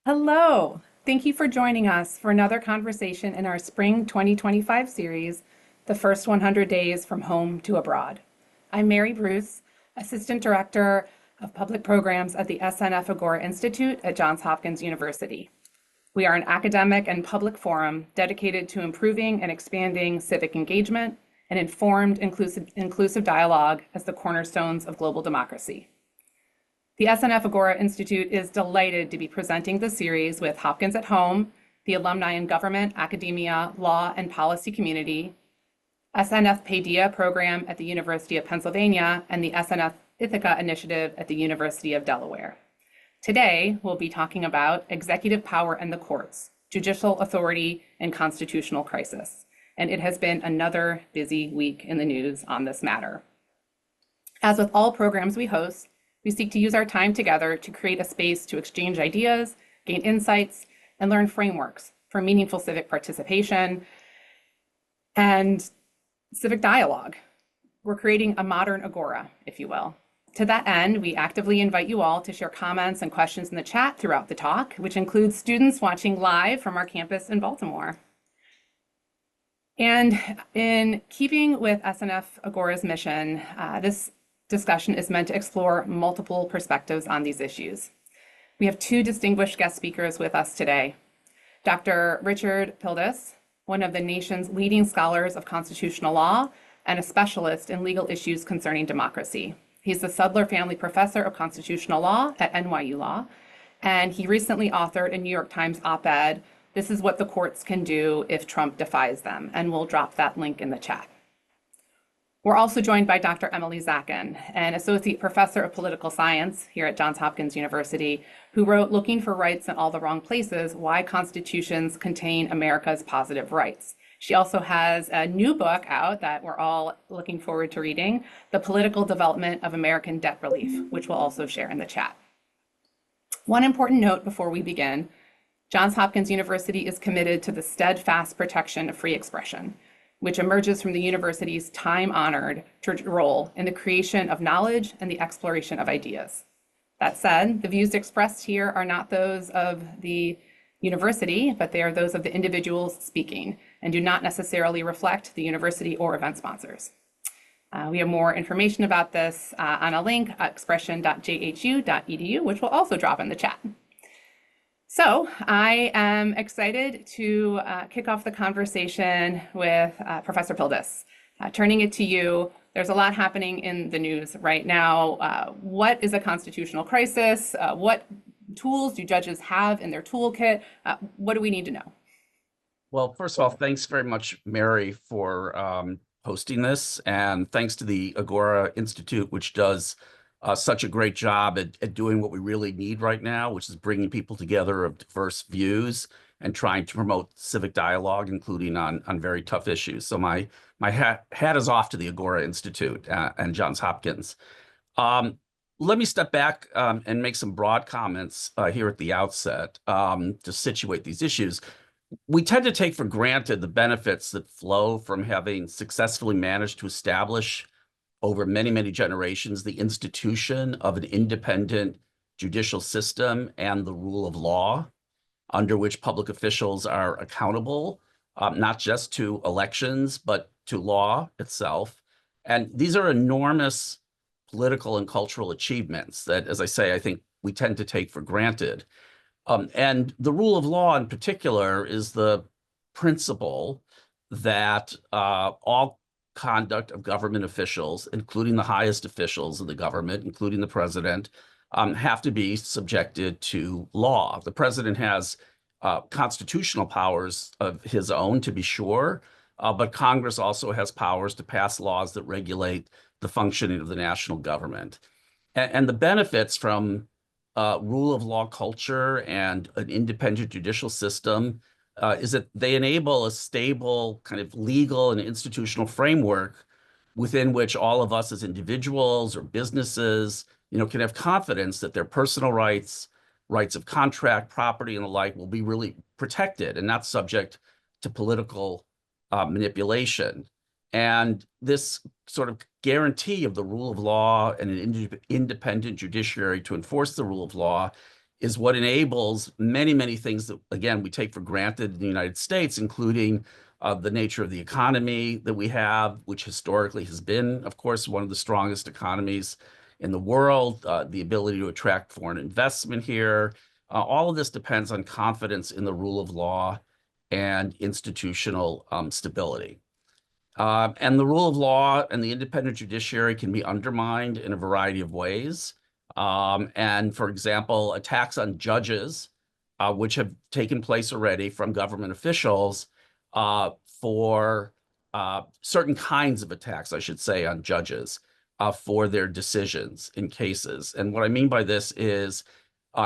Hello. Thank you for joining us for another conversation in our Spring 2025 series, The First 100 Days from Home to Abroad. I'm Mary Bruce, Assistant Director of Public Programs at the SNF Agora Institute at Johns Hopkins University. We are an academic and public forum dedicated to improving and expanding civic engagement and informed, inclusive dialogue as the cornerstones of global democracy. The SNF Agora Institute is delighted to be presenting the series with Hopkins at Home, the Alumni in Government, Academia, Law, and Policy Community, SNF Paideia program at the University of Pennsylvania, and the SNF Ithaca initiative at the University of Delaware. Today, we'll be talking about executive power and the courts, judicial authority, and constitutional crisis. And it has been another busy week in the news on this matter. As with all programs we host, we seek to use our time together to create a space to exchange ideas, gain insights, and learn frameworks for meaningful civic participation and civic dialogue. We're creating a modern Agora, if you will. To that end, we actively invite you all to share comments and questions in the chat throughout the talk, which includes students watching live from our campus in Baltimore. And in keeping with SNF Agora's mission, this discussion is meant to explore multiple perspectives on these issues. We have two distinguished guest speakers with us today. Dr. Richard Pildes, one of the nation's leading scholars of constitutional law and a specialist in legal issues concerning democracy. He's the Sudler Family Professor of Constitutional Law at NYU Law, and he recently authored a New York Times op-ed, "This is what the courts can do if Trump defies them," and we'll drop that link in the chat. We're also joined by Dr. Emily Zackin, an associate professor of political science here at Johns Hopkins University, who wrote "Looking for Rights in All the Wrong Places: Why Constitutions Contain America's Positive Rights." She also has a new book out that we're all looking forward to reading, "The Political Development of American Debt Relief," which we'll also share in the chat. One important note before we begin: Johns Hopkins University is committed to the steadfast protection of free expression, which emerges from the university's time-honored role in the creation of knowledge and the exploration of ideas. That said, the views expressed here are not those of the university, but they are those of the individuals speaking and do not necessarily reflect the university or event sponsors. We have more information about this on a link at expression.jhu.edu, which we'll also drop in the chat. So I am excited to kick off the conversation with Professor Pildes. Turning it to you, there's a lot happening in the news right now. What is a constitutional crisis? What tools do judges have in their toolkit? What do we need to know? Well, first of all, thanks very much, Mary, for hosting this. And thanks to the Agora Institute, which does such a great job at doing what we really need right now, which is bringing people together of diverse views and trying to promote civic dialogue, including on very tough issues. So my hat is off to the Agora Institute and Johns Hopkins. Let me step back and make some broad comments here at the outset to situate these issues. We tend to take for granted the benefits that flow from having successfully managed to establish over many, many generations the institution of an independent judicial system and the rule of law, under which public officials are accountable, not just to elections, but to law itself. And these are enormous political and cultural achievements that, as I say, I think we tend to take for granted. And the rule of law in particular is the principle that all conduct of government officials, including the highest officials of the government, including the president, have to be subjected to law. The president has constitutional powers of his own, to be sure, but Congress also has powers to pass laws that regulate the functioning of the national government. And the benefits from rule of law culture and an independent judicial system is that they enable a stable kind of legal and institutional framework within which all of us as individuals or businesses, can have confidence that their personal rights, rights of contract, property, and the like will be really protected and not subject to political manipulation. And this sort of guarantee of the rule of law and an independent judiciary to enforce the rule of law is what enables many, many things that, again, we take for granted in the United States, including the nature of the economy that we have, which historically has been, of course, one of the strongest economies in the world, the ability to attract foreign investment here. All of this depends on confidence in the rule of law and institutional stability. And the rule of law and the independent judiciary can be undermined in a variety of ways. And for example, attacks on judges, which have taken place already from government officials for certain kinds of attacks, I should say, on judges for their decisions in cases. And what I mean by this is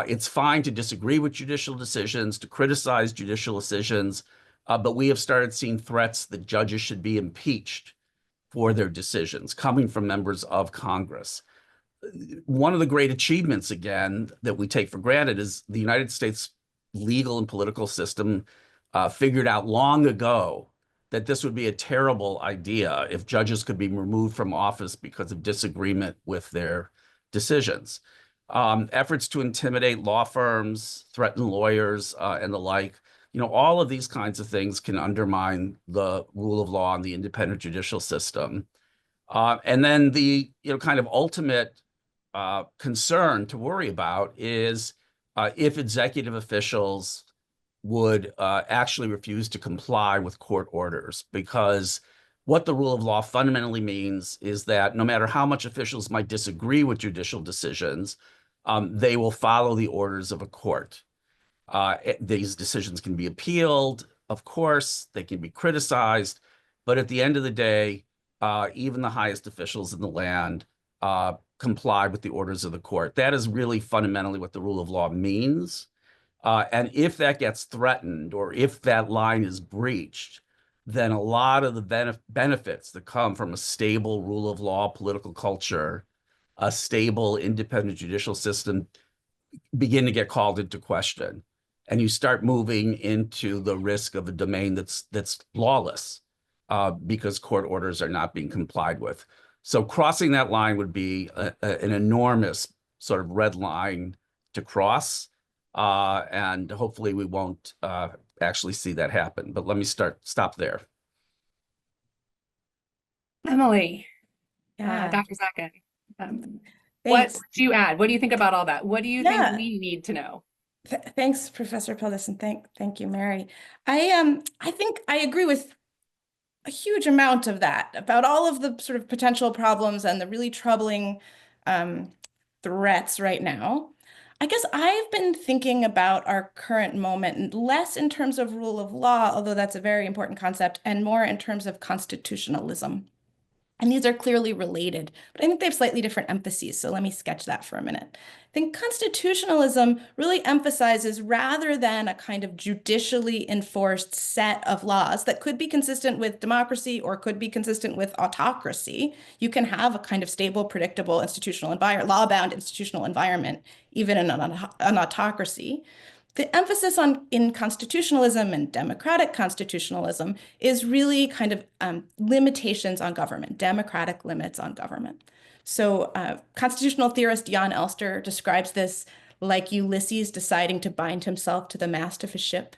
it's fine to disagree with judicial decisions, to criticize judicial decisions, but we have started seeing threats that judges should be impeached for their decisions coming from members of Congress. One of the great achievements, again, that we take for granted is the United States legal and political system figured out long ago that this would be a terrible idea if judges could be removed from office because of disagreement with their decisions. Efforts to intimidate law firms, threaten lawyers, and the like, all of these kinds of things can undermine the rule of law and the independent judicial system. And then the kind of ultimate concern to worry about is if executive officials would actually refuse to comply with court orders, because what the rule of law fundamentally means is that no matter how much officials might disagree with judicial decisions, they will follow the orders of a court. These decisions can be appealed, of course, they can be criticized, but at the end of the day, even the highest officials in the land comply with the orders of the court. That is really fundamentally what the rule of law means. And if that gets threatened or if that line is breached, then a lot of the benefits that come from a stable rule of law political culture, a stable independent judicial system begin to get called into question. And you start moving into the risk of a domain that's lawless because court orders are not being complied with. So crossing that line would be an enormous sort of red line to cross. And hopefully we won't actually see that happen. But let me stop there. Emily, Yeah. Dr. Zackin, what do you add? What do you think about all that? What do you think we need to know? Thanks, Professor Pildes, and thank you, Mary. I think I agree with a huge amount of that, about all of the sort of potential problems and the really troubling threats right now. I guess I've been thinking about our current moment less in terms of rule of law, although that's a very important concept, and more in terms of constitutionalism. And these are clearly related, but I think they have slightly different emphases. So let me sketch that for a minute. I think constitutionalism really emphasizes, rather than a kind of judicially enforced set of laws that could be consistent with democracy or could be consistent with autocracy, you can have a kind of stable, predictable institutional environment, law-bound institutional environment, even in an autocracy. The emphasis in constitutionalism and democratic constitutionalism is really kind of limitations on government, democratic limits on government. So constitutional theorist Jan Elster describes this like Ulysses deciding to bind himself to the mast of his ship.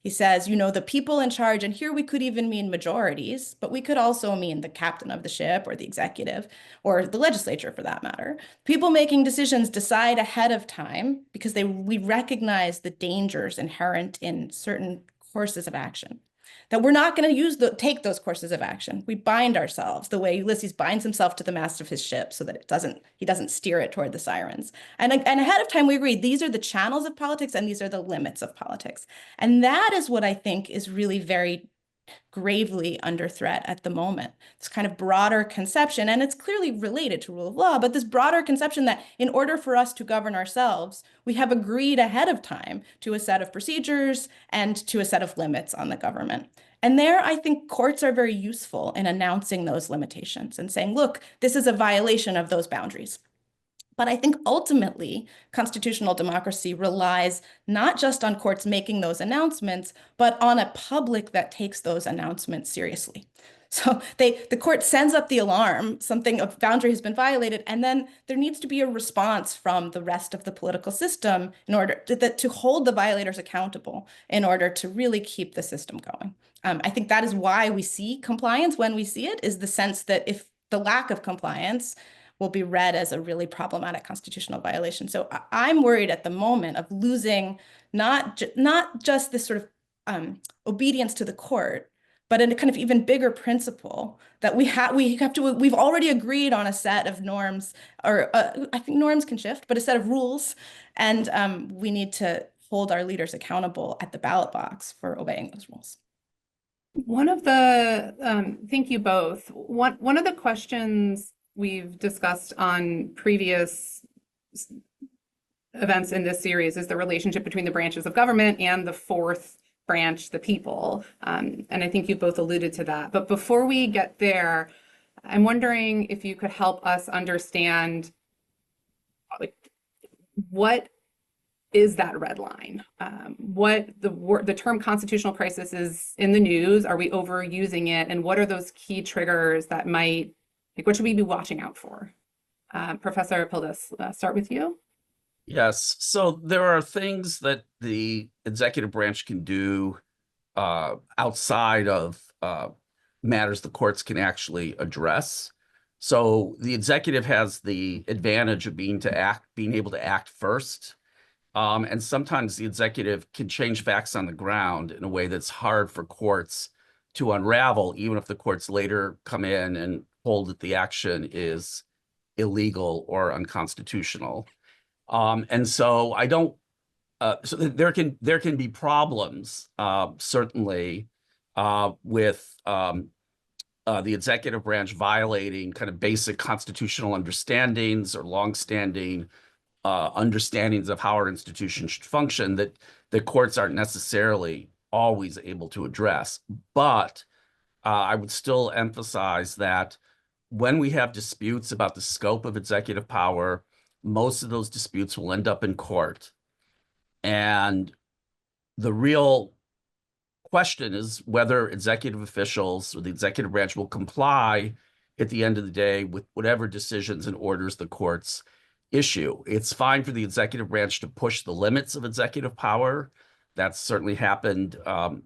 He says, the people in charge, and here we could even mean majorities, but we could also mean the captain of the ship or the executive or the legislature for that matter. People making decisions decide ahead of time because we recognize the dangers inherent in certain courses of action, that we're not going to take those courses of action. We bind ourselves the way Ulysses binds himself to the mast of his ship so that he doesn't steer it toward the sirens. And ahead of time, we agree these are the channels of politics and these are the limits of politics. And that is what I think is really very gravely under threat at the moment. This kind of broader conception, and it's clearly related to rule of law, but this broader conception that in order for us to govern ourselves, we have agreed ahead of time to a set of procedures and to a set of limits on the government. And there, I think courts are very useful in announcing those limitations and saying, look, this is a violation of those boundaries. But I think ultimately, constitutional democracy relies not just on courts making those announcements, but on a public that takes those announcements seriously. So the court sends up the alarm, a boundary has been violated, and then there needs to be a response from the rest of the political system in order to hold the violators accountable in order to really keep the system going. I think that is why we see compliance when we see it, is the sense that if the lack of compliance will be read as a really problematic constitutional violation. So I'm worried at the moment of losing not just this sort of obedience to the court, but in a kind of even bigger principle that we've already agreed on a set of norms, or I think norms can shift, but a set of rules, and we need to hold our leaders accountable at the ballot box for obeying those rules. One of the, thank you both. One of the questions we've discussed on previous events in this series is the relationship between the branches of government and the fourth branch, the people. And I think you both alluded to that. But before we get there, I'm wondering if you could help us understand, like, what is that red line? What the term constitutional crisis is in the news? Are we overusing it? And what are those key triggers that might, like, what should we be watching out for? Professor Pildes, start with you. Yes. So there are things that the executive branch can do outside of matters the courts can actually address. So the executive has the advantage of being able to act first. And sometimes the executive can change facts on the ground in a way that's hard for courts to unravel, even if the courts later come in and hold that the action is illegal or unconstitutional. And so I don't. So there can be problems, certainly, with the executive branch violating kind of basic constitutional understandings or longstanding understandings of how our institution should function that the courts aren't necessarily always able to address. But I would still emphasize that when we have disputes about the scope of executive power, most of those disputes will end up in court. And the real question is whether executive officials or the executive branch will comply at the end of the day with whatever decisions and orders the courts issue. It's fine for the executive branch to push the limits of executive power. That's certainly happened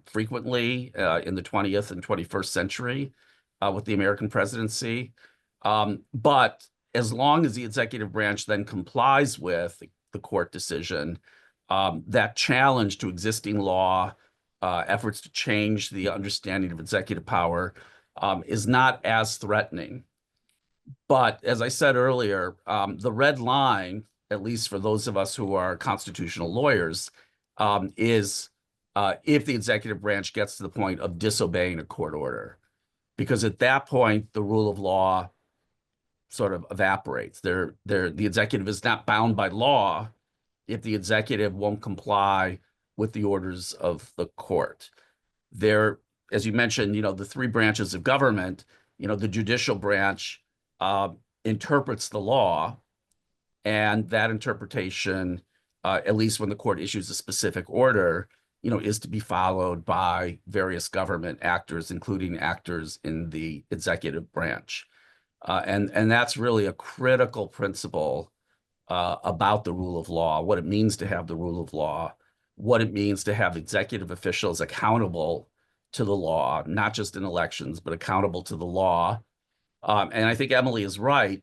frequently in the 20th and 21st century with the American presidency. But as long as the executive branch then complies with the court decision, that challenge to existing law, efforts to change the understanding of executive power is not as threatening. But as I said earlier, the red line, at least for those of us who are constitutional lawyers, is if the executive branch gets to the point of disobeying a court order. Because at that point, the rule of law sort of evaporates. The executive is not bound by law if the executive won't comply with the orders of the court. There, as you mentioned, the three branches of government, the judicial branch interprets the law, and that interpretation, at least when the court issues a specific order, is to be followed by various government actors, including actors in the executive branch. And that's really a critical principle about the rule of law, what it means to have the rule of law, what it means to have executive officials accountable to the law, not just in elections, but accountable to the law. And I think Emily is right.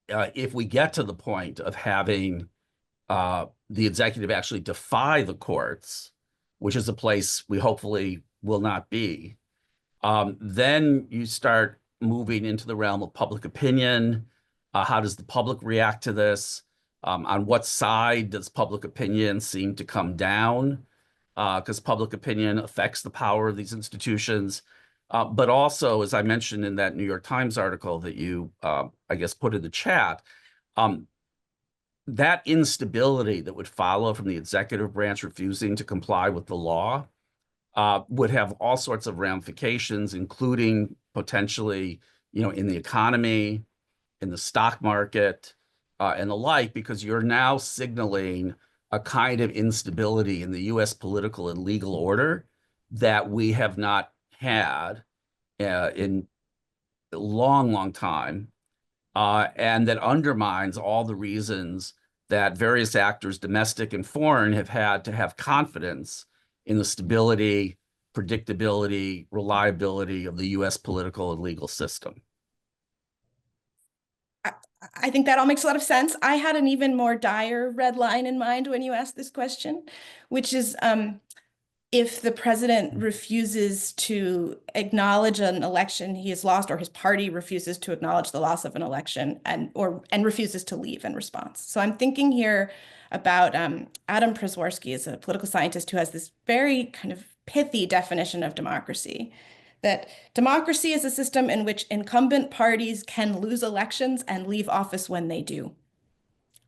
If we get to the point of having the executive actually defy the courts, which is a place we hopefully will not be, then you start moving into the realm of public opinion. How does the public react to this? On what side does public opinion seem to come down? Because public opinion affects the power of these institutions. But also, as I mentioned in that New York Times article that you, I guess, put in the chat, that instability that would follow from the executive branch refusing to comply with the law would have all sorts of ramifications, including potentially, in the economy, in the stock market, and the like, because you're now signaling a kind of instability in the U.S. political and legal order that we have not had in a long, long time, and that undermines all the reasons that various actors, domestic and foreign, have had to have confidence in the stability, predictability, reliability of the U.S. political and legal system. I think that all makes a lot of sense. I had an even more dire red line in mind when you asked this question, which is if the president refuses to acknowledge an election he has lost, or his party refuses to acknowledge the loss of an election and refuses to leave in response. So I'm thinking here about Adam Przeworski is a political scientist who has this very kind of pithy definition of democracy, that democracy is a system in which incumbent parties can lose elections and leave office when they do.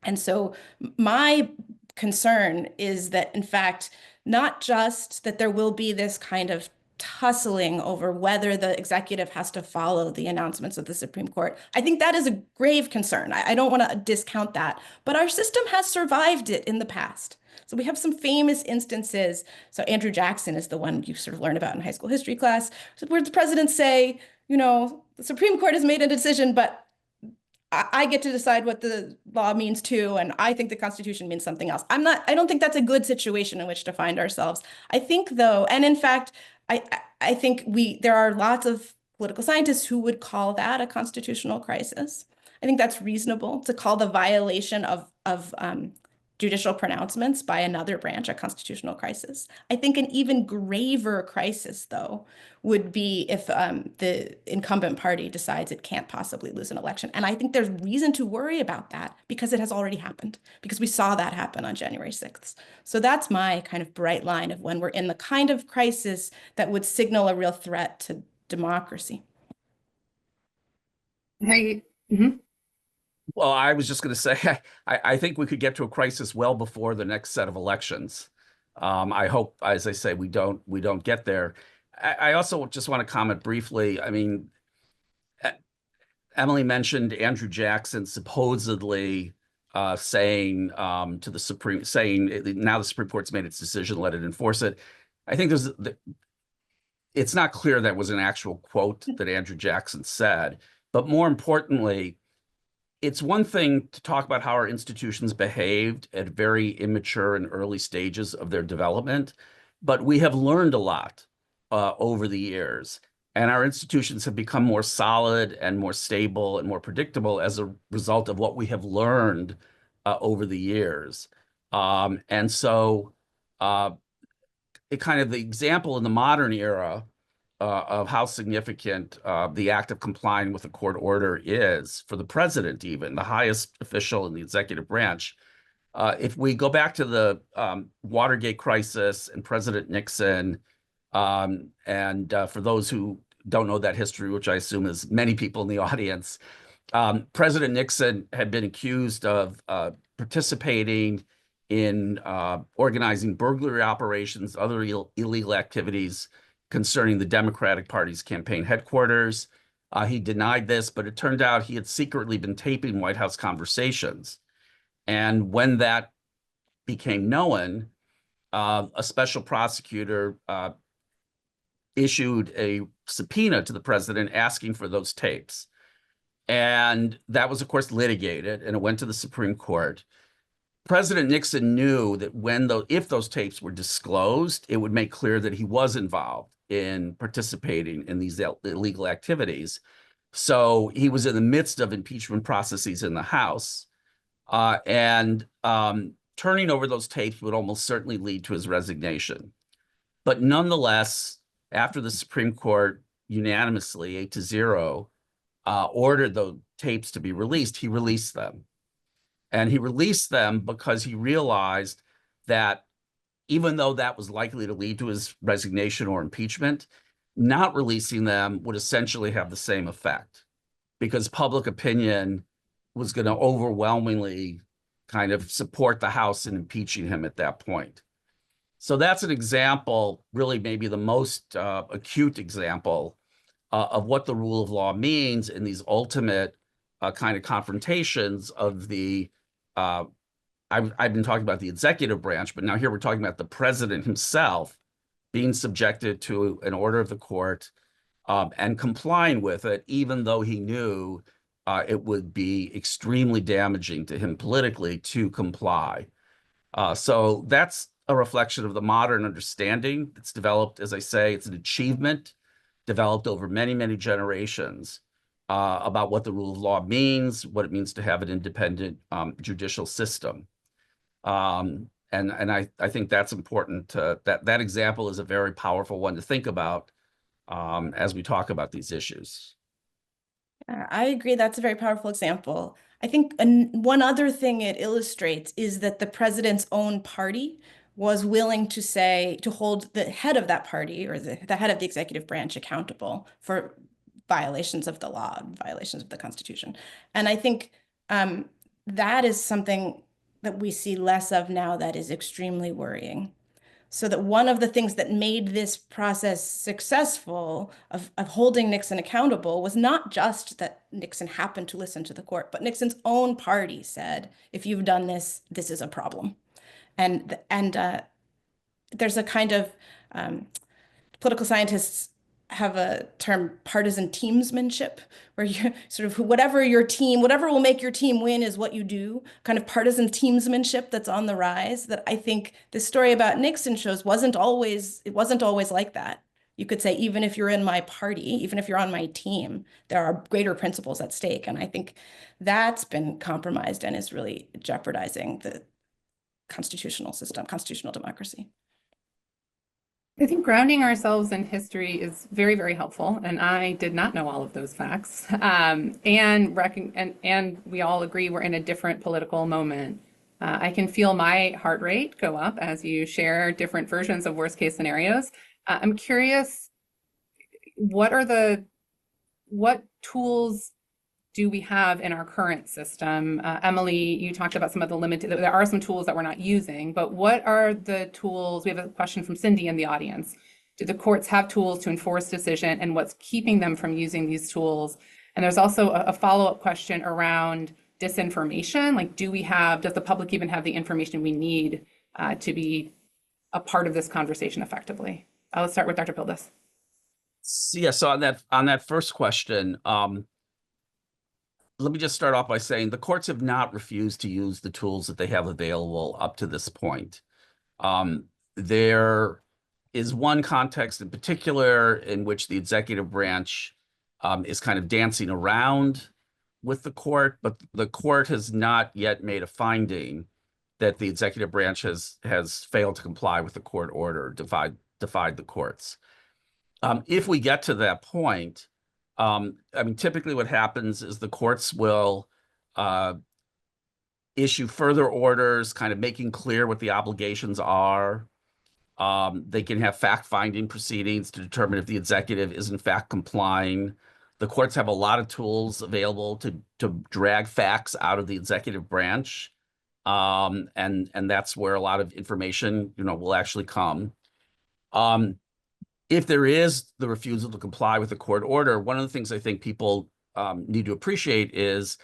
And so my concern is that, in fact, not just that there will be this kind of tussling over whether the executive has to follow the announcements of the Supreme Court. I think that is a grave concern. I don't want to discount that, but our system has survived it in the past. So we have some famous instances. So Andrew Jackson is the one you sort of learn about in high school history class, where the presidents say, you know, the Supreme Court has made a decision, but I get to decide what the law means too, and I think the Constitution means something else. I don't think that's a good situation in which to find ourselves. I think though, and in fact, I think there are lots of political scientists who would call that a constitutional crisis. I think that's reasonable to call the violation of judicial pronouncements by another branch a constitutional crisis. I think an even graver crisis, though, would be if the incumbent party decides it can't possibly lose an election. And I think there's reason to worry about that because it has already happened, because we saw that happen on January 6th. So that's my kind of bright line of when we're in the kind of crisis that would signal a real threat to democracy. Hey, Well, I was just going to say, I think we could get to a crisis well before the next set of elections. I hope, as I say, we don't get there. I also just want to comment briefly. I mean, Emily mentioned Andrew Jackson supposedly saying to the Supreme, now the Supreme Court's made its decision, let it enforce it. I think it's not clear that was an actual quote that Andrew Jackson said, but more importantly, it's one thing to talk about how our institutions behaved at very immature and early stages of their development, but we have learned a lot over the years, and our institutions have become more solid and more stable and more predictable as a result of what we have learned over the years. And so it kind of the example in the modern era of how significant the act of complying with a court order is for the president, even the highest official in the executive branch. If we go back to the Watergate crisis and President Nixon, and for those who don't know that history, which I assume is many people in the audience, President Nixon had been accused of participating in organizing burglary operations, other illegal activities concerning the Democratic Party's campaign headquarters. He denied this, but it turned out he had secretly been taping White House conversations. And when that became known, a special prosecutor issued a subpoena to the president asking for those tapes. And that was, of course, litigated, and it went to the Supreme Court. President Nixon knew that if those tapes were disclosed, it would make clear that he was involved in participating in these illegal activities. So he was in the midst of impeachment processes in the House, and turning over those tapes would almost certainly lead to his resignation. But nonetheless, after the Supreme Court unanimously, 8-0, ordered the tapes to be released, he released them. And he released them because he realized that even though that was likely to lead to his resignation or impeachment, not releasing them would essentially have the same effect, because public opinion was going to overwhelmingly kind of support the House in impeaching him at that point. So that's an example, really maybe the most acute example of what the rule of law means in these ultimate kind of confrontations of the I've been talking about the executive branch, but now here we're talking about the president himself being subjected to an order of the court and complying with it, even though he knew it would be extremely damaging to him politically to comply. So that's a reflection of the modern understanding that's developed. As I say, it's an achievement developed over many, many generations about what the rule of law means, what it means to have an independent judicial system. And I think that's important. That example is a very powerful one to think about as we talk about these issues. I agree. That's a very powerful example. I think one other thing it illustrates is that the president's own party was willing to hold the head of that party or the head of the executive branch accountable for violations of the law, violations of the Constitution. And I think that is something that we see less of now that is extremely worrying. So that one of the things that made this process successful of holding Nixon accountable was not just that Nixon happened to listen to the court, but Nixon's own party said, if you've done this, this is a problem. And there's a kind of political scientists have a term, partisan teamsmanship, where you sort of whatever will make your team win is what you do, kind of partisan teamsmanship that's on the rise, that I think this story about Nixon shows it wasn't always like that. You could say, even if you're in my party, even if you're on my team, there are greater principles at stake. And I think that's been compromised and is really jeopardizing the constitutional system, constitutional democracy. I think grounding ourselves in history is very, very helpful, and I did not know all of those facts. And we all agree we're in a different political moment. I can feel my heart rate go up as you share different versions of worst case scenarios. I'm curious, what tools do we have in our current system? Emily, you talked about some of the there are some tools that we're not using, but what are the tools? We have a question from Cindy in the audience. Do the courts have tools to enforce decision, and what's keeping them from using these tools? And there's also a follow-up question around disinformation. Like, does the public even have the information we need to be a part of this conversation effectively? Let's start with Dr. Pildes. Yeah, so on that first question, let me just start off by saying the courts have not refused to use the tools that they have available up to this point. There is one context in particular in which the executive branch is kind of dancing around with the court, but the court has not yet made a finding that the executive branch has failed to comply with the court order, defied the courts. If we get to that point, I mean, typically what happens is the courts will issue further orders, kind of making clear what the obligations are. They can have fact-finding proceedings to determine if the executive is in fact complying. The courts have a lot of tools available to drag facts out of the executive branch, and that's where a lot of information, will actually come. If there is the refusal to comply with the court order, one of the things I think people need to appreciate is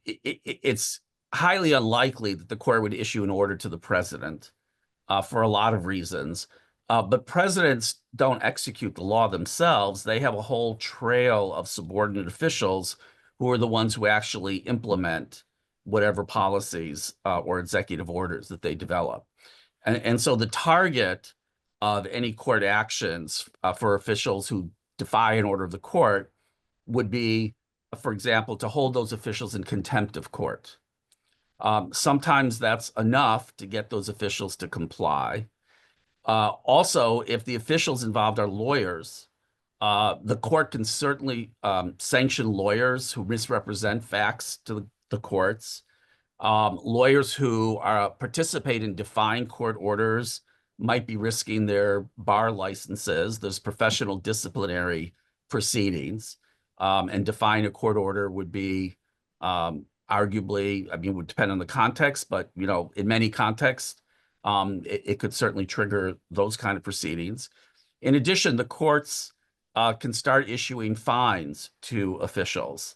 it's highly unlikely that the court would issue an order to the president for a lot of reasons. But presidents don't execute the law themselves. They have a whole trail of subordinate officials who are the ones who actually implement whatever policies or executive orders that they develop. And so the target of any court actions for officials who defy an order of the court would be, for example, to hold those officials in contempt of court. Sometimes that's enough to get those officials to comply. Also, if the officials involved are lawyers, the court can certainly sanction lawyers who misrepresent facts to the courts. Lawyers who participate in defying court orders might be risking their bar licenses. There's professional disciplinary proceedings, and defying a court order would be arguably, I mean, it would depend on the context, but in many contexts, it could certainly trigger those kind of proceedings. In addition, the courts can start issuing fines to officials,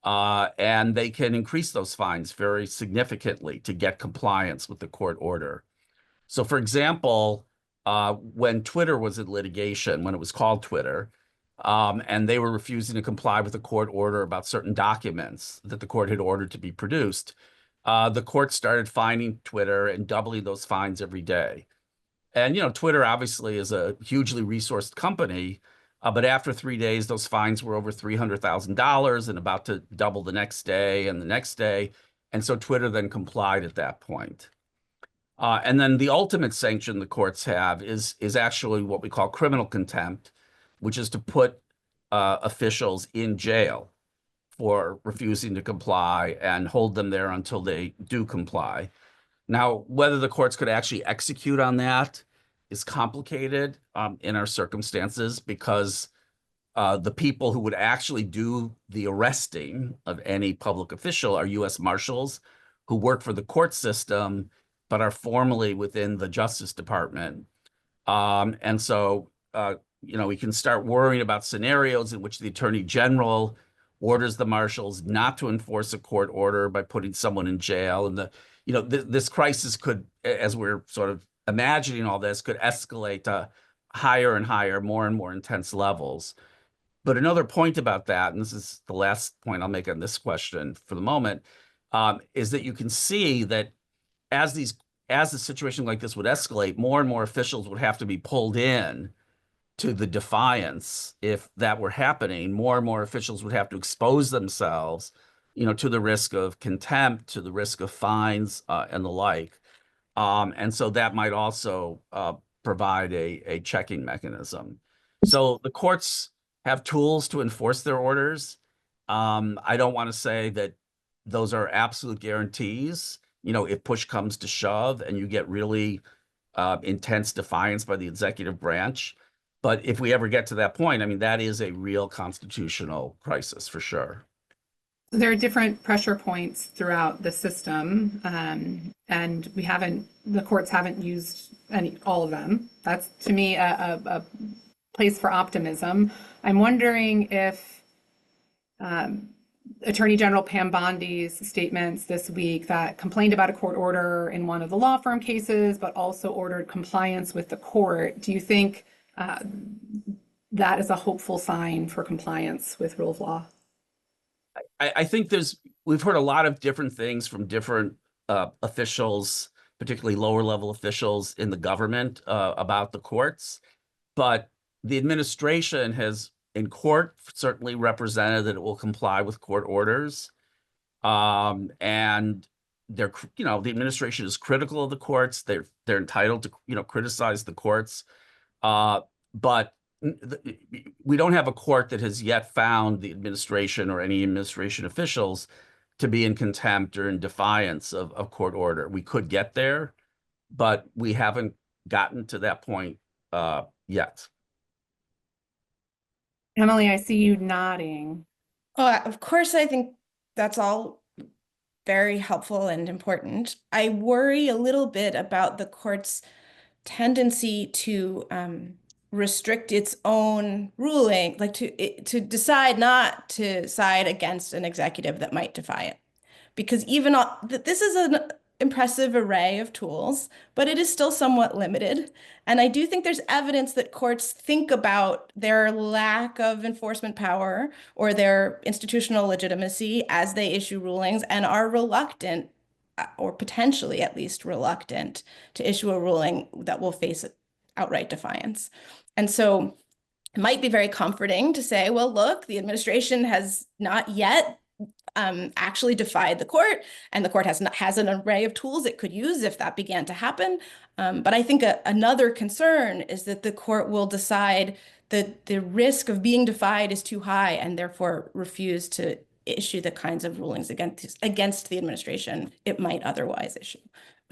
and they can increase those fines very significantly to get compliance with the court order. So, for example, when Twitter was in litigation, when it was called Twitter, and they were refusing to comply with a court order about certain documents that the court had ordered to be produced. The court started fining Twitter and doubling those fines every day. And, Twitter obviously is a hugely resourced company, but after 3 days, those fines were over $300,000 and about to double the next day and the next day. And so Twitter then complied at that point. And then the ultimate sanction the courts have is actually what we call criminal contempt, which is to put officials in jail for refusing to comply and hold them there until they do comply. Now, whether the courts could actually execute on that is complicated in our circumstances because the people who would actually do the arresting of any public official are U.S. Marshals who work for the court system but are formally within the Justice Department. And so, we can start worrying about scenarios in which the Attorney General orders the marshals not to enforce a court order by putting someone in jail. And this crisis could, as we're sort of imagining all this, could escalate to higher and higher, more and more intense levels. But another point about that, and this is the last point I'll make on this question for the moment, is that you can see that as a situation like this would escalate, more and more officials would have to be pulled in to the defiance. If that were happening, more and more officials would have to expose themselves, to the risk of contempt, to the risk of fines, and the like. And so that might also provide a checking mechanism. So the courts have tools to enforce their orders. I don't want to say that those are absolute guarantees. If push comes to shove and you get really intense defiance by the executive branch. But if we ever get to that point, I mean, that is a real constitutional crisis for sure. There are different pressure points throughout the system, and the courts haven't used all of them. That's, to me, a place for optimism. I'm wondering if Attorney General Pam Bondi's statements this week that complained about a court order in one of the law firm cases, but also ordered compliance with the court, do you think that is a hopeful sign for compliance with rule of law? I think we've heard a lot of different things from different officials, particularly lower level officials in the government about the courts. But the administration has, in court, certainly represented that it will comply with court orders. And the administration is critical of the courts. They're entitled to, criticize the courts. But we don't have a court that has yet found the administration or any administration officials to be in contempt or in defiance of court order. We could get there, but we haven't gotten to that point yet. Emily, I see you nodding. Oh, of course, I think that's all very helpful and important. I worry a little bit about the court's tendency to restrict its own ruling, like to decide not to side against an executive that might defy it. Because this is an impressive array of tools, but it is still somewhat limited. And I do think there's evidence that courts think about their lack of enforcement power or their institutional legitimacy as they issue rulings and are reluctant, or potentially at least reluctant, to issue a ruling that will face outright defiance. And so it might be very comforting to say, well, look, the administration has not yet actually defied the court, and the court has an array of tools it could use if that began to happen. But I think another concern is that the court will decide that the risk of being defied is too high and therefore refuse to issue the kinds of rulings against the administration it might otherwise issue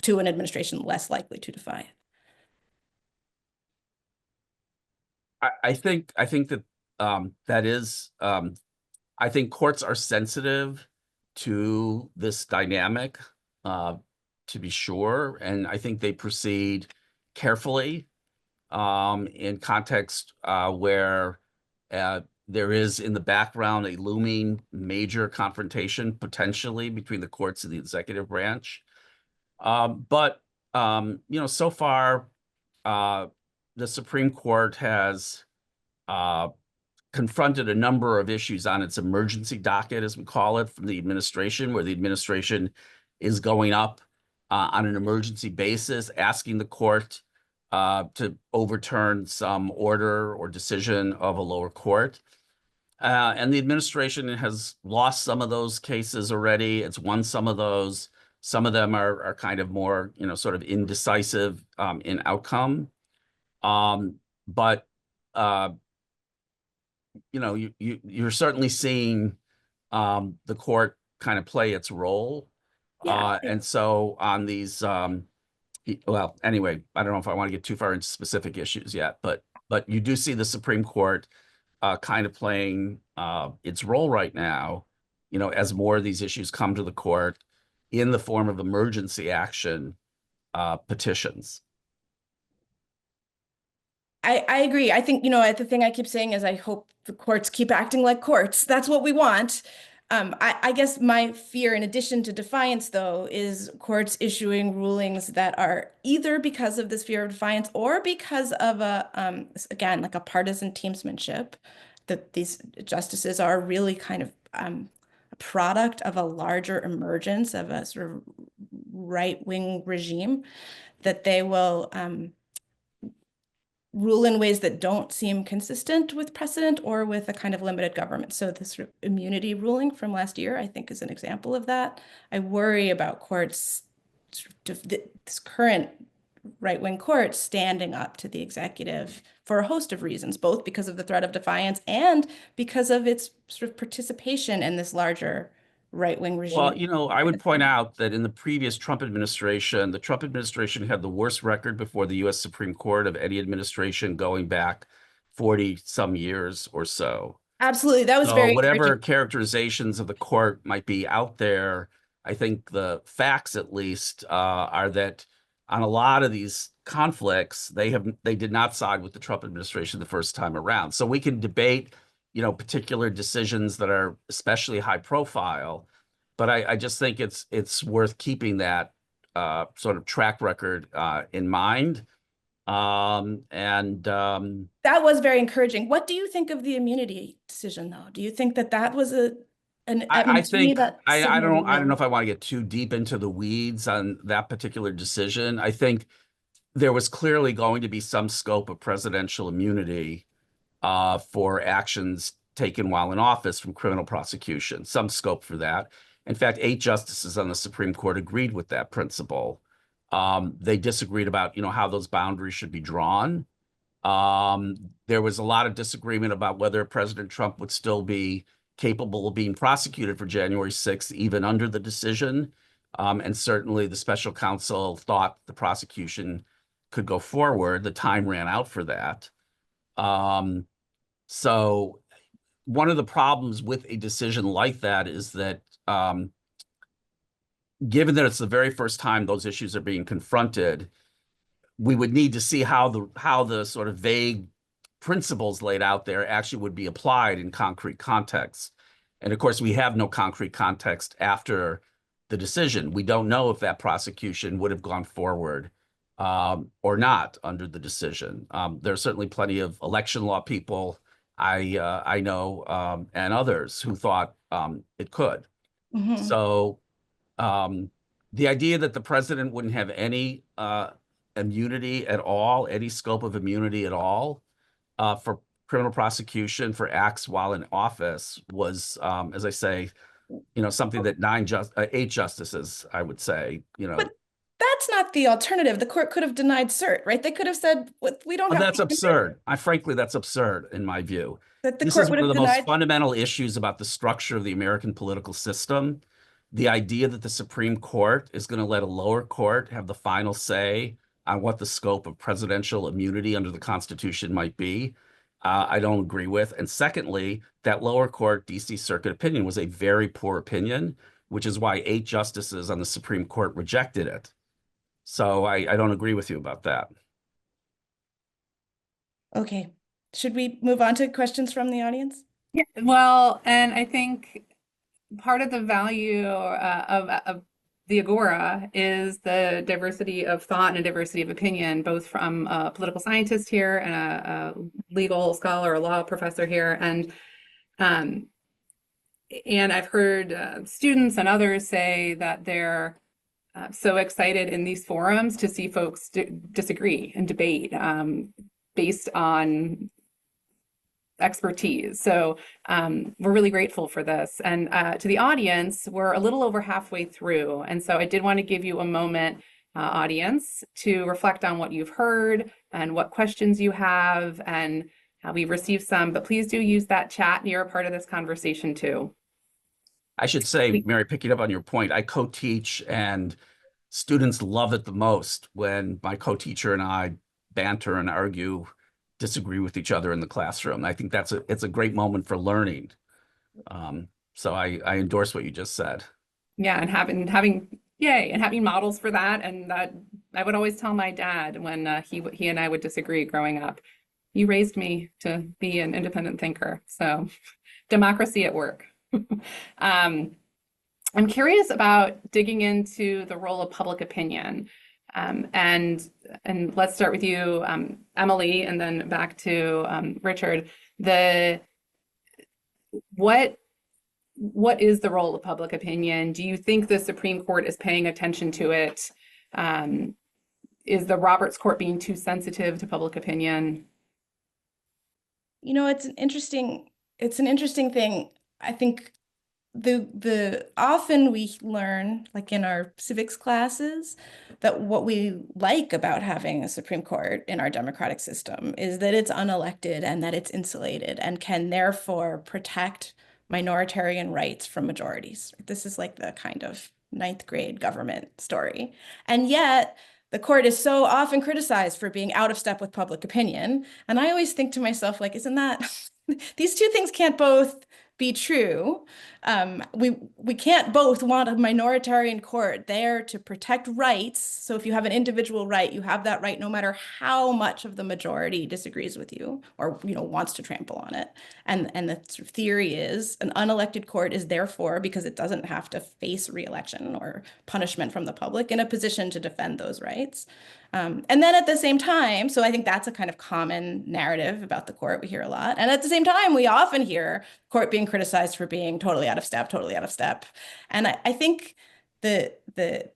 to an administration less likely to defy it. I think that that is. I think courts are sensitive to this dynamic, to be sure, and I think they proceed carefully in context where there is in the background a looming major confrontation potentially between the courts and the executive branch. But so far, the Supreme Court has confronted a number of issues on its emergency docket, as we call it, from the administration, where the administration is going up on an emergency basis, asking the court to overturn some order or decision of a lower court. And the administration has lost some of those cases already. It's won some of those. Some of them are kind of more, sort of indecisive in outcome. But you're certainly seeing the court kind of play its role. Yeah. And so on these, well, anyway, I don't know if I want to get too far into specific issues yet, but you do see the Supreme Court kind of playing its role right now, as more of these issues come to the court in the form of emergency action petitions. I agree. I think, the thing I keep saying is I hope the courts keep acting like courts. That's what we want. I guess my fear, in addition to defiance, though, is courts issuing rulings that are either because of this fear of defiance or because of again, like a partisan teamsmanship, that these justices are really kind of a product of a larger emergence of a sort of right-wing regime, that they will rule in ways that don't seem consistent with precedent or with a kind of limited government. So this sort of immunity ruling from last year, I think, is an example of that. I worry about courts, this current right-wing court standing up to the executive for a host of reasons, both because of the threat of defiance and because of its sort of participation in this larger right-wing regime. Well, I would point out that in the previous Trump administration, the Trump administration had the worst record before the U.S. Supreme Court of any administration going back 40 some years or so. Absolutely. That was very whatever characterizations of the court might be out there, I think the facts, at least, are that on a lot of these conflicts, they did not side with the Trump administration the first time around. So we can debate, particular decisions that are especially high profile, but I just think it's worth keeping that sort of track record in mind. That was very encouraging. What do you think of the immunity decision, though? Do you think that was I think I don't know if I want to get too deep into the weeds on that particular decision. I think there was clearly going to be some scope of presidential immunity for actions taken while in office from criminal prosecution, some scope for that. In fact, 8 justices on the Supreme Court agreed with that principle. They disagreed about, how those boundaries should be drawn. There was a lot of disagreement about whether President Trump would still be capable of being prosecuted for January 6th, even under the decision. And certainly the special counsel thought the prosecution could go forward. The time ran out for that. So one of the problems with a decision like that is that given that it's the very first time those issues are being confronted, we would need to see how the sort of vague principles laid out there actually would be applied in concrete contexts. And of course, we have no concrete context after the decision. We don't know if that prosecution would have gone forward or not under the decision. There are certainly plenty of election law people I know and others who thought it could. Mm-hmm. So the idea that the president wouldn't have any immunity at all, any scope of immunity at all for criminal prosecution for acts while in office was, as I say, something that 8 justices, I would say, But that's not the alternative. The court could have denied cert, right? They could have said, we don't have. That's absurd. Frankly, that's absurd in my view. That the This court is would one of have the most denied. fundamental issues about the structure of the American political system. The idea that the Supreme Court is going to let a lower court have the final say on what the scope of presidential immunity under the Constitution might be, I don't agree with. And secondly, that lower court DC Circuit opinion was a very poor opinion, which is why 8 justices on the Supreme Court rejected it. So I don't agree with you about that. Okay. Should we move on to questions from the audience? Yeah, well, and I think part of the value of the Agora is the diversity of thought and a diversity of opinion, both from a political scientist here and a legal scholar, a law professor here. And I've heard students and others say that they're so excited in these forums to see folks disagree and debate based on expertise. So we're really grateful for this. And to the audience, we're a little over halfway through. And so I did want to give you a moment, audience, to reflect on what you've heard and what questions you have. And we've received some, but please do use that chat. You're a part of this conversation too. I should say, Mary, picking up on your point, I co-teach, and students love it the most when my co-teacher and I banter and argue, disagree with each other in the classroom. I think it's a great moment for learning. So I endorse what you just said. Yeah, and having models for that. And that I would always tell my dad when he and I would disagree growing up, you raised me to be an independent thinker. So democracy at work. I'm curious about digging into the role of public opinion. And let's start with you, Emily, and then back to Richard. What is the role of public opinion? Do you think the Supreme Court is paying attention to it? Is the Roberts Court being too sensitive to public opinion? You know, it's an interesting thing. I think the often we learn, like in our civics classes, that what we like about having a Supreme Court in our democratic system is that it's unelected and that it's insulated and can therefore protect minoritarian rights from majorities. This is like the kind of ninth grade government story. And yet the court is so often criticized for being out of step with public opinion. And I always think to myself, like, isn't that, these two things can't both be true. We can't both want a minoritarian court there to protect rights. So if you have an individual right, you have that right no matter how much of the majority disagrees with you or wants to trample on it. And the sort of theory is an unelected court is therefore, because it doesn't have to face re-election or punishment from the public, in a position to defend those rights. And then at the same time, so I think that's a kind of common narrative about the court we hear a lot. And at the same time, we often hear court being criticized for being totally out of step. And I think the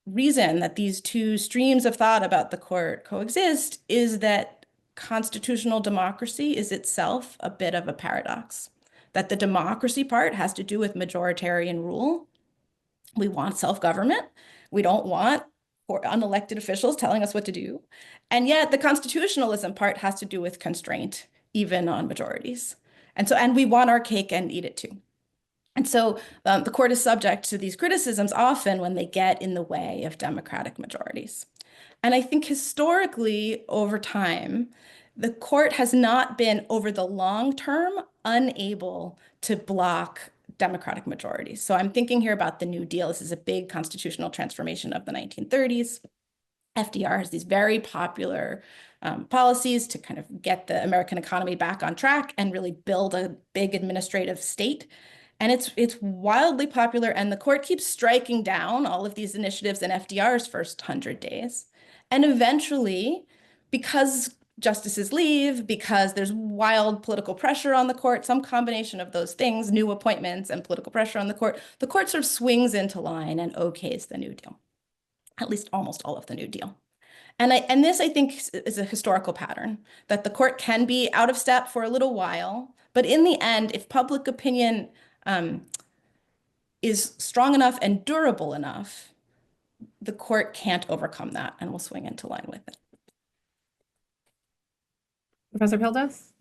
reason that these two streams of thought about the court coexist is that constitutional democracy is itself a bit of a paradox. That the democracy part has to do with majoritarian rule. We want self-government. We don't want unelected officials telling us what to do. And yet the constitutionalism part has to do with constraint, even on majorities. And we want our cake and eat it too. And so the court is subject to these criticisms often when they get in the way of democratic majorities. And I think historically, over time, the court has not been, over the long term, unable to block democratic majorities. So I'm thinking here about the New Deal. This is a big constitutional transformation of the 1930s. FDR has these very popular policies to kind of get the American economy back on track and really build a big administrative state. And it's wildly popular, and the court keeps striking down all of these initiatives in FDR's first 100 days. And eventually, because justices leave, because there's wild political pressure on the court, some combination of those things, new appointments and political pressure on the court sort of swings into line and okays the New Deal, at least almost all of the New Deal. And this, I think, is a historical pattern, that the court can be out of step for a little while, but in the end, if public opinion is strong enough and durable enough, the court can't overcome that and will swing into line with it. Professor Pildes?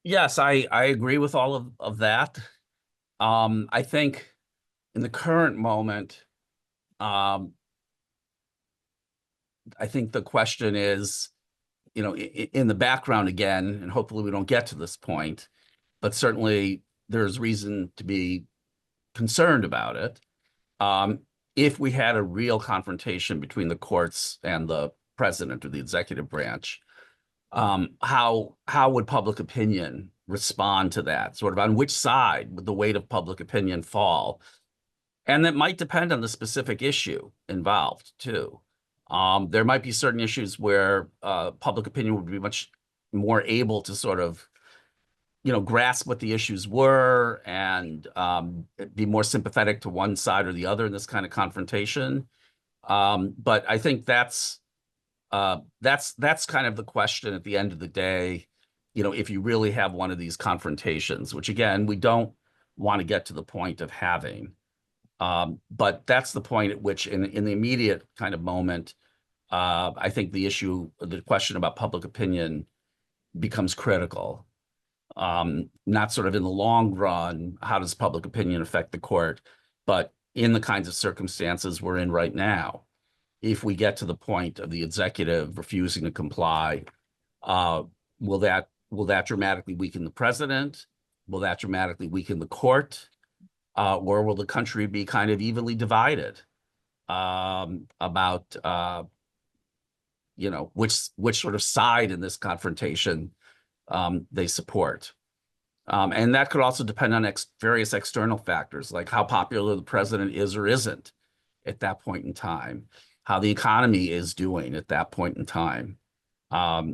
Yes, I agree with all of that. I think in the current moment, I think the question is, in the background again, and hopefully we don't get to this point, but certainly there's reason to be concerned about it. If we had a real confrontation between the courts and the president or the executive branch, how would public opinion respond to that? Sort of on which side would the weight of public opinion fall? And that might depend on the specific issue involved too. There might be certain issues where public opinion would be much more able to sort of, grasp what the issues were and be more sympathetic to one side or the other in this kind of confrontation. But I think that's kind of the question at the end of the day. If you really have one of these confrontations, which again, we don't want to get to the point of having. But that's the point at which in the immediate kind of moment, I think the question about public opinion becomes critical. Not sort of in the long run, how does public opinion affect the court? But in the kinds of circumstances we're in right now, if we get to the point of the executive refusing to comply, will that dramatically weaken the president? Will that dramatically weaken the court? Or will the country be kind of evenly divided about which sort of side in this confrontation they support? And that could also depend on various external factors, like how popular the president is or isn't at that point in time, how the economy is doing at that point in time. But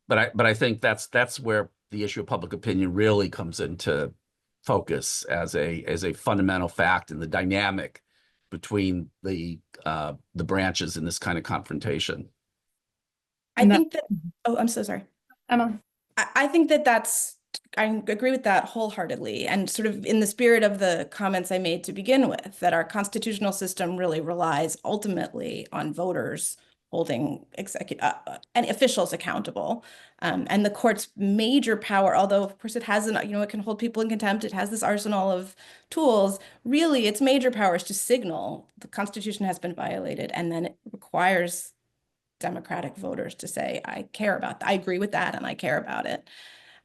I think that's where the issue of public opinion really comes into focus as a fundamental fact in the dynamic between the branches in this kind of confrontation. I think that, oh, I'm so sorry. Emma. I think I agree with that wholeheartedly, and sort of in the spirit of the comments I made to begin with, that our constitutional system really relies ultimately on voters holding and officials accountable. And the court's major power, although of course it it can hold people in contempt, it has this arsenal of tools, really its major power is to signal the Constitution has been violated, and then it requires Democratic voters to say, I care about that. I agree with that and I care about it.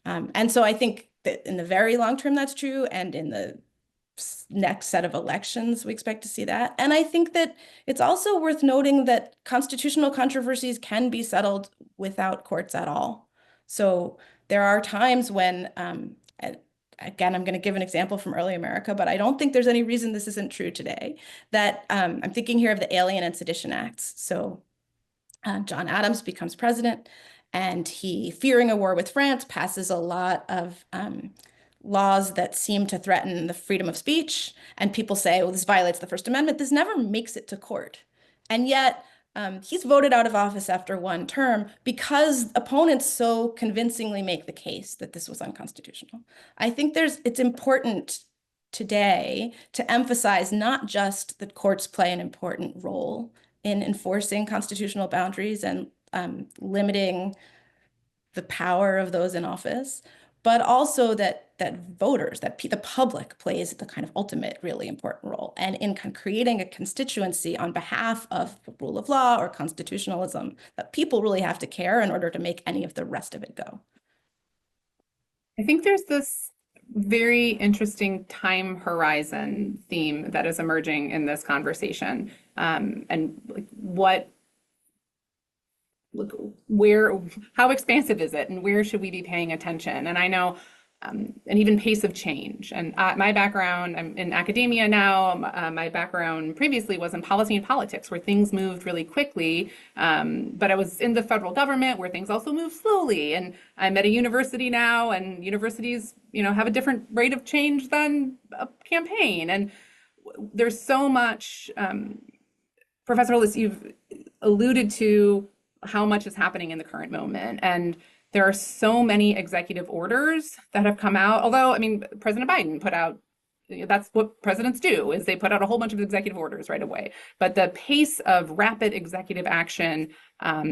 And so I think that in the very long term, that's true. And in the next set of elections, we expect to see that. And I think that it's also worth noting that constitutional controversies can be settled without courts at all. So there are times when, again, I'm going to give an example from early America, but I don't think there's any reason this isn't true today, that I'm thinking here of the Alien and Sedition Acts. So John Adams becomes president, and he, fearing a war with France, passes a lot of laws that seem to threaten the freedom of speech. And people say, well, this violates the First Amendment. This never makes it to court. And yet he's voted out of office after one term because opponents so convincingly make the case that this was unconstitutional. I think it's important today to emphasize not just that courts play an important role in enforcing constitutional boundaries and limiting the power of those in office, but also that voters, the public plays the kind of ultimate really important role. And in creating a constituency on behalf of the rule of law or constitutionalism, that people really have to care in order to make any of the rest of it go. I think there's this very interesting time horizon theme that is emerging in this conversation. And how expansive is it, and where should we be paying attention? And I know, and even pace of change. And my background, I'm in academia now. My background previously was in policy and politics, where things moved really quickly. But I was in the federal government, where things also move slowly. And I'm at a university now, and universities, have a different rate of change than a campaign. And there's so much. Professor Hollis, you've alluded to how much is happening in the current moment. And there are so many executive orders that have come out. Although, President Biden put out, that's what presidents do, is they put out a whole bunch of executive orders right away. But the pace of rapid executive action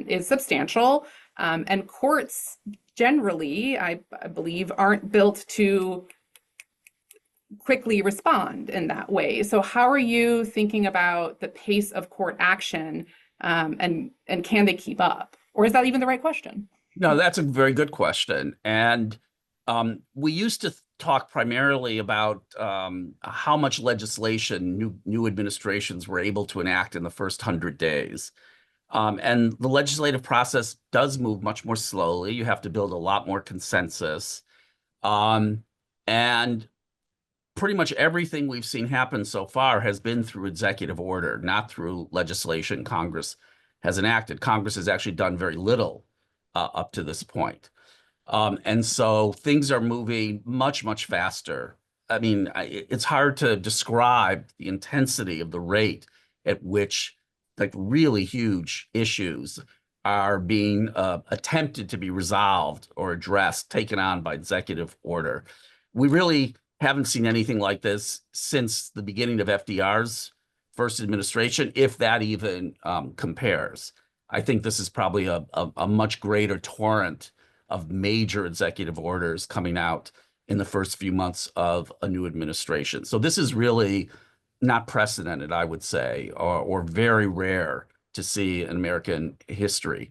is substantial. And courts generally, I believe, aren't built to quickly respond in that way. So how are you thinking about the pace of court action, and can they keep up? Or is that even the right question? No, that's a very good question. And we used to talk primarily about how much legislation new administrations were able to enact in the first 100 days. And the legislative process does move much more slowly. You have to build a lot more consensus. And pretty much everything we've seen happen so far has been through executive order, not through legislation Congress has enacted. Congress has actually done very little up to this point. And so things are moving much, much faster. I mean, it's hard to describe the intensity of the rate at which like really huge issues are being attempted to be resolved or addressed, taken on by executive order. We really haven't seen anything like this since the beginning of FDR's first administration, if that even compares. I think this is probably a much greater torrent of major executive orders coming out in the first few months of a new administration. So this is really not precedented, I would say, or very rare to see in American history.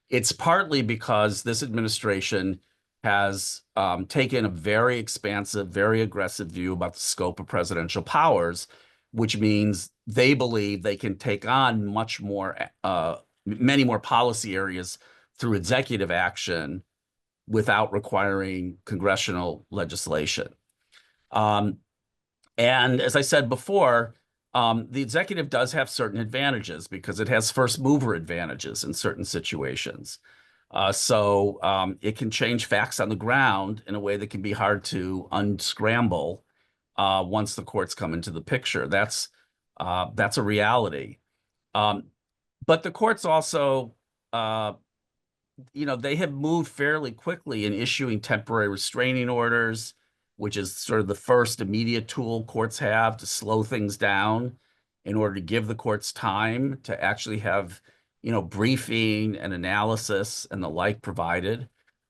It's partly because this administration has taken a very expansive, very aggressive view about the scope of presidential powers, which means they believe they can take on much more, many more policy areas through executive action without requiring congressional legislation. And as I said before, the executive does have certain advantages because it has first mover advantages in certain situations. So it can change facts on the ground in a way that can be hard to unscramble once the courts come into the picture. That's a reality. But the courts also, they have moved fairly quickly in issuing temporary restraining orders, which is sort of the first immediate tool courts have to slow things down in order to give the courts time to actually have, briefing and analysis and the like provided.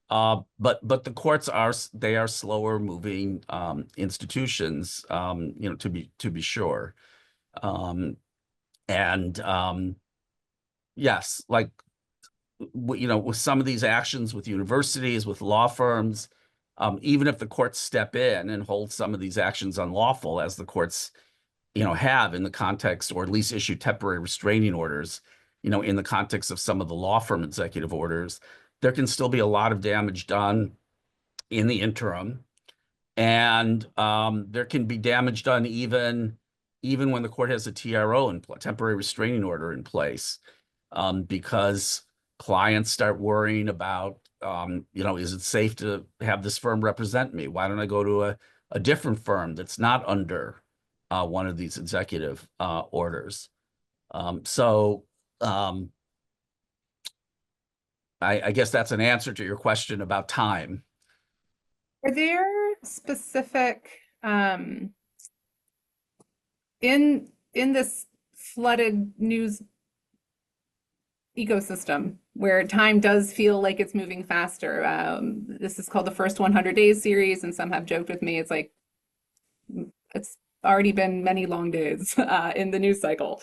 But the courts are slower moving institutions, to be sure. Yes, like with some of these actions with universities, with law firms, even if the courts step in and hold some of these actions unlawful, as the courts, have in the context, or at least issue temporary restraining orders, in the context of some of the law firm executive orders, there can still be a lot of damage done in the interim. And there can be damage done even when the court has a TRO, temporary restraining order in place, because clients start worrying about, is it safe to have this firm represent me? Why don't I go to a different firm that's not under one of these executive orders? I guess that's an answer to your question about time. Are there specific in this flooded news ecosystem where time does feel like it's moving faster? This is called the First 100 Days series, and some have joked with me, it's like it's already been many long days in the news cycle.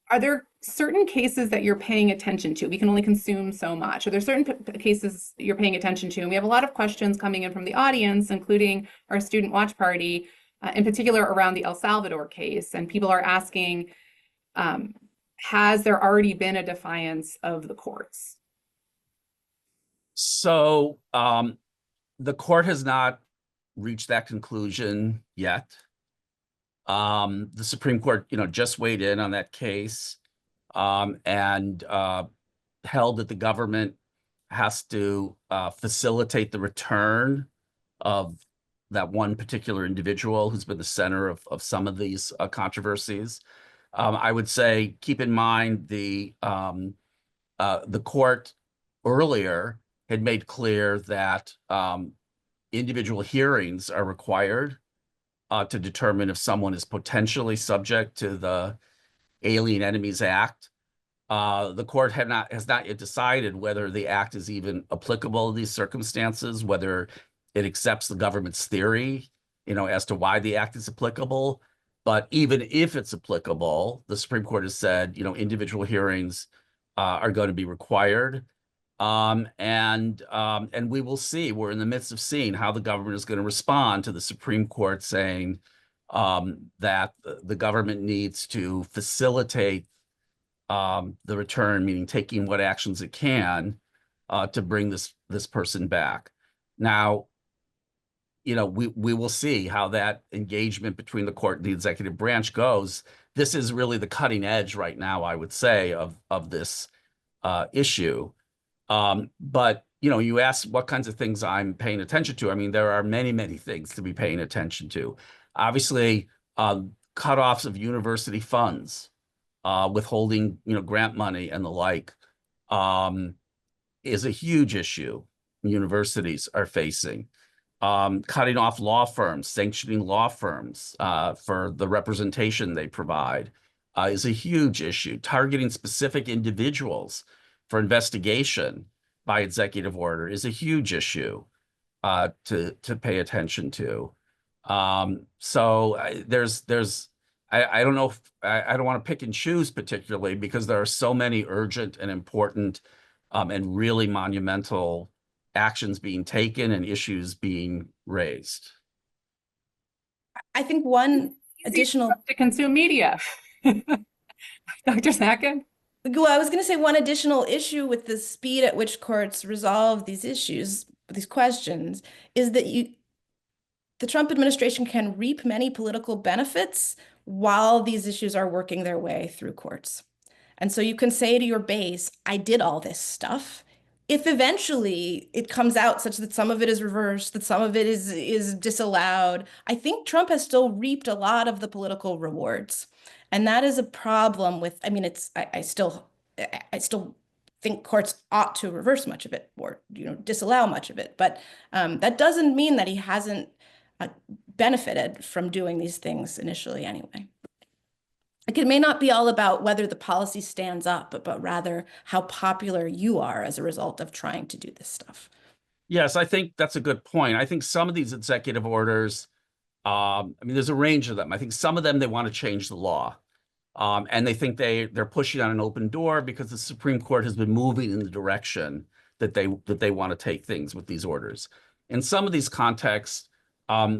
Are there certain cases that you're paying attention to? We can only consume so much. Are there certain cases you're paying attention to? And we have a lot of questions coming in from the audience, including our student watch party, in particular around the El Salvador case. And people are asking, has there already been a defiance of the courts? So the court has not reached that conclusion yet. The Supreme Court, just weighed in on that case and held that the government has to facilitate the return of that one particular individual who's been the center of some of these controversies. I would say, keep in mind the court earlier had made clear that individual hearings are required to determine if someone is potentially subject to the Alien Enemies Act. The court has not yet decided whether the act is even applicable in these circumstances, whether it accepts the government's theory, as to why the act is applicable. But even if it's applicable, the Supreme Court has said, individual hearings are going to be required. And we will see. We're in the midst of seeing how the government is going to respond to the Supreme Court saying that the government needs to facilitate the return, meaning taking what actions it can to bring this person back. Now, we will see how that engagement between the court and the executive branch goes. This is really the cutting edge right now, I would say, of this issue. But you asked what kinds of things I'm paying attention to. I mean, there are many, many things to be paying attention to. Obviously, cutoffs of university funds, withholding, grant money and the like, is a huge issue universities are facing. Cutting off law firms, sanctioning law firms for the representation they provide is a huge issue. Targeting specific individuals for investigation by executive order is a huge issue to pay attention to. So I don't know if I don't want to pick and choose particularly, because there are so many urgent and important and really monumental actions being taken and issues being raised. I think one additional to consume media. Dr. Zackin? Well, I was going to say one additional issue with the speed at which courts resolve these issues, these questions, is that the Trump administration can reap many political benefits while these issues are working their way through courts. And so you can say to your base, I did all this stuff. If eventually it comes out such that some of it is reversed, that some of it is disallowed, I think Trump has still reaped a lot of the political rewards. And that is a problem with, I mean, I still think courts ought to reverse much of it or, disallow much of it. But that doesn't mean that he hasn't benefited from doing these things initially anyway. Like, it may not be all about whether the policy stands up, but rather how popular you are as a result of trying to do this stuff. Yes, I think that's a good point. I think some of these executive orders, I mean, there's a range of them. I think some of them, they want to change the law. And they think they're pushing on an open door because the Supreme Court has been moving in the direction that they want to take things with these orders. In some of these contexts,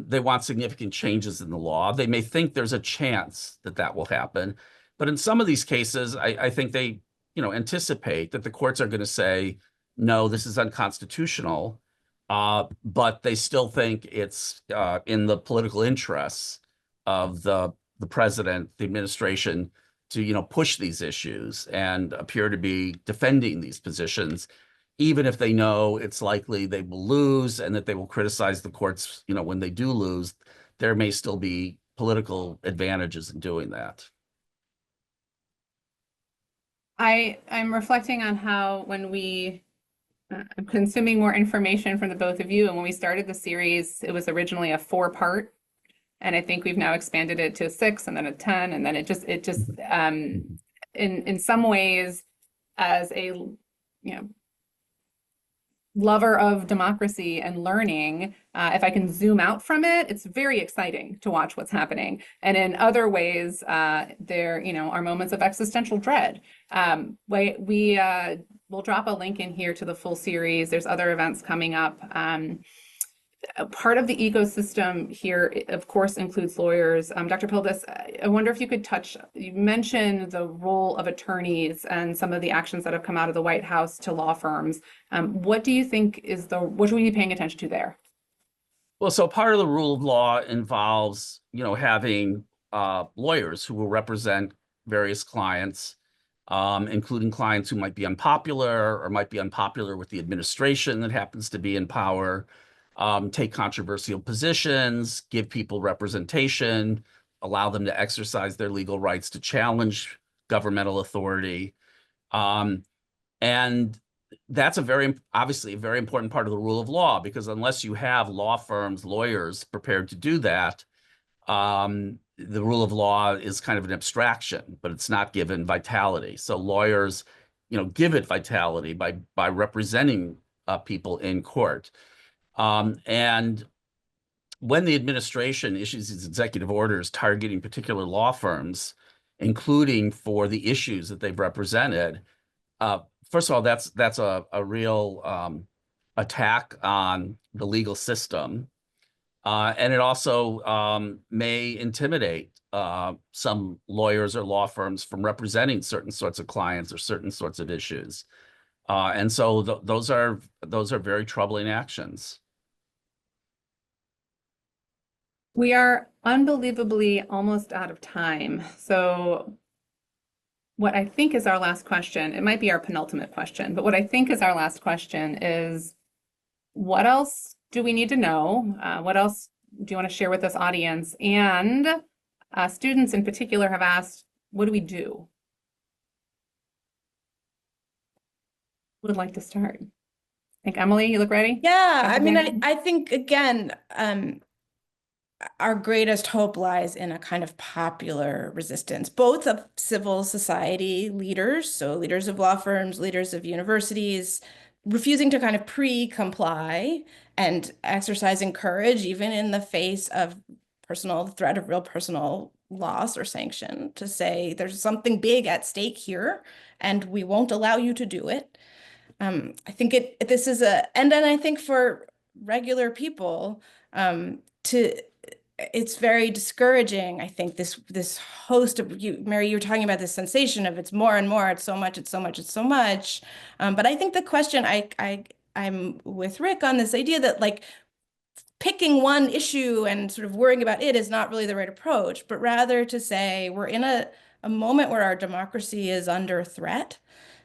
they want significant changes in the law. They may think there's a chance that will happen. But in some of these cases, I think they, anticipate that the courts are going to say, no, this is unconstitutional. But they still think it's in the political interests of the president, the administration, to push these issues and appear to be defending these positions, even if they know it's likely they will lose and that they will criticize the courts. When they do lose, there may still be political advantages in doing that. I'm reflecting on how when I'm consuming more information from the both of you, and when we started the series, it was originally a 4-part. And I think we've now expanded it to 6 and then a 10. And then it just in some ways, as a, lover of democracy and learning, if I can zoom out from it, it's very exciting to watch what's happening. And in other ways, there, are moments of existential dread. We'll drop a link in here to the full series. There's other events coming up. Part of the ecosystem here, of course, includes lawyers. Dr. Pildes, I wonder if you could you mentioned the role of attorneys and some of the actions that have come out of the White House to law firms. What do you think what should we be paying attention to there? Well, so part of the rule of law involves, having lawyers who will represent various clients, including clients who might be unpopular or might be unpopular with the administration that happens to be in power. Take controversial positions, give people representation, allow them to exercise their legal rights to challenge governmental authority. And that's obviously a very important part of the rule of law, because unless you have law firms, lawyers prepared to do that, the rule of law is kind of an abstraction, but it's not given vitality. So lawyers, give it vitality by representing people in court. And when the administration issues these executive orders targeting particular law firms, including for the issues that they've represented, first of all, that's a real attack on the legal system. And it also may intimidate some lawyers or law firms from representing certain sorts of clients or certain sorts of issues. And so those are very troubling actions. We are unbelievably almost out of time. So what I think is our last question, it might be our penultimate question, but what I think is our last question is, what else do we need to know? What else do you want to share with this audience? And students in particular have asked, what do we do? Who would like to start? I think Emily, you look ready? Yeah, Raise I your mean, hand. I think again, our greatest hope lies in a kind of popular resistance, both of civil society leaders, so leaders of law firms, leaders of universities, refusing to kind of pre-comply and exercising courage, even in the face of personal threat of real personal loss or sanction, to say there's something big at stake here, and we won't allow you to do it. I think this is and then I think for regular people, to it's very discouraging. I think this host of Mary, you were talking about this sensation of it's more and more, it's so much, it's so much, it's so much. But I think the question I'm with Rick on this idea that like picking one issue and sort of worrying about it is not really the right approach, but rather to say we're in a moment where our democracy is under threat.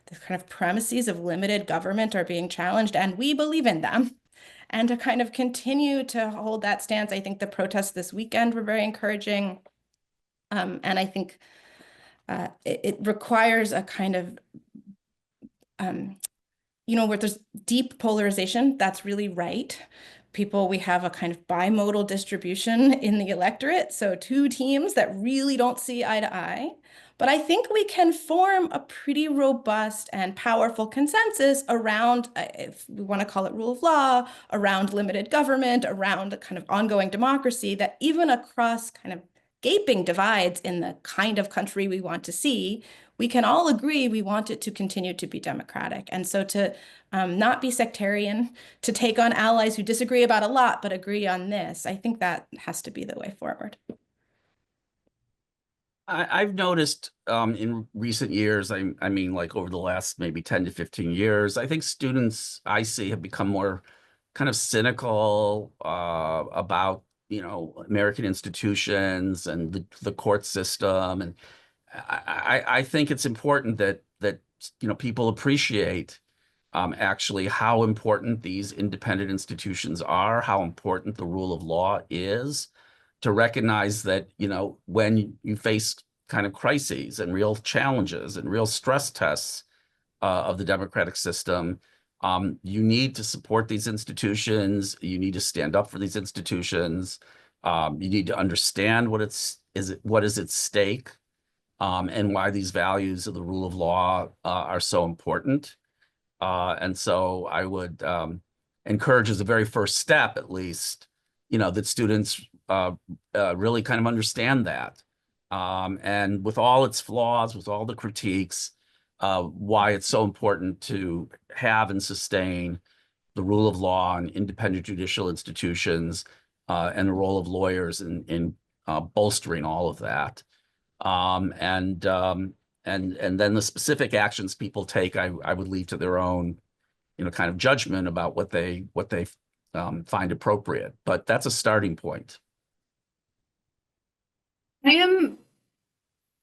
The kind of premises of limited government are being challenged, and we believe in them. And to kind of continue to hold that stance, I think the protests this weekend were very encouraging. And I think it requires a kind of, where there's deep polarization, that's really right. We have a kind of bimodal distribution in the electorate, so two teams that really don't see eye to eye. But I think we can form a pretty robust and powerful consensus around, if we want to call it rule of law, around limited government, around a kind of ongoing democracy, that even across kind of gaping divides in the kind of country we want to see, we can all agree we want it to continue to be democratic. And so to not be sectarian, to take on allies who disagree about a lot but agree on this, I think that has to be the way forward. I've noticed in recent years, I mean, like over the last maybe 10 to 15 years, I think students I see have become more kind of cynical about, American institutions and the court system. And I think it's important that people appreciate actually how important these independent institutions are, how important the rule of law is, to recognize that, when you face kind of crises and real challenges and real stress tests of the democratic system, you need to support these institutions. You need to stand up for these institutions. You need to understand what is at stake, and why these values of the rule of law are so important. And so I would encourage, as a very first step, at least, that students really kind of understand that. And with all its flaws, with all the critiques, why it's so important to have and sustain the rule of law and independent judicial institutions, and the role of lawyers in bolstering all of that. And then the specific actions people take, I would leave to their own, kind of judgment about what they find appropriate. But that's a starting point. I am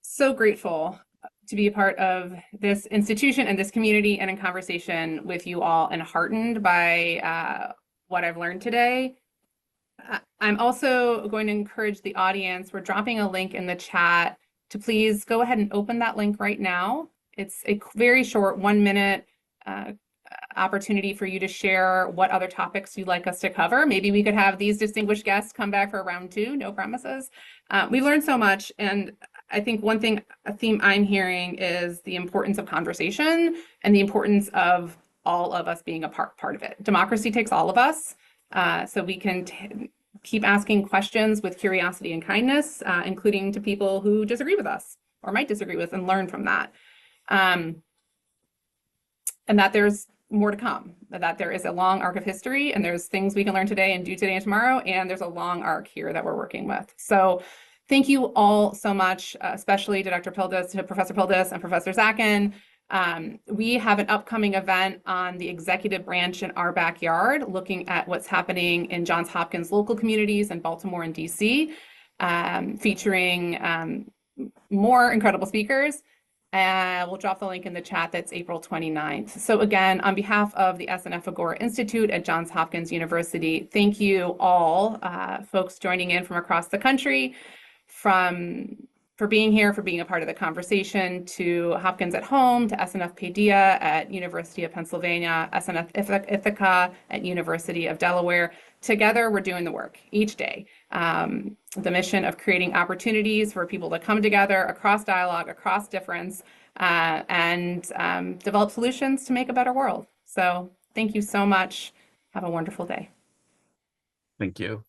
so grateful to be a part of this institution and this community and in conversation with you all, and heartened by what I've learned today. I'm also going to encourage the audience, we're dropping a link in the chat, to please go ahead and open that link right now. It's a very short 1-minute opportunity for you to share what other topics you'd like us to cover. Maybe we could have these distinguished guests come back for round 2, no promises. We've learned so much, and I think a theme I'm hearing is the importance of conversation and the importance of all of us being a part of it. Democracy takes all of us, so we can keep asking questions with curiosity and kindness, including to people who disagree with us or might disagree with, and learn from that. And that there's more to come, that there is a long arc of history, and there's things we can learn today and do today and tomorrow, and there's a long arc here that we're working with. So thank you all so much, especially to Dr. Pildes, to Professor Pildes and Professor Zackin. We have an upcoming event on the executive branch in our backyard, looking at what's happening in Johns Hopkins local communities in Baltimore and DC, featuring more incredible speakers. We'll drop the link in the chat. That's April 29th. So again, on behalf of the SNF Agora Institute at Johns Hopkins University, thank you all, folks joining in from across the country, for being here, for being a part of the conversation, to Hopkins at Home, to SNF Paideia at University of Pennsylvania, SNF Ithaca at University of Delaware. Together, we're doing the work each day. The mission of creating opportunities for people to come together across dialogue, across difference, and develop solutions to make a better world. So thank you so much. Have a wonderful day. Thank you.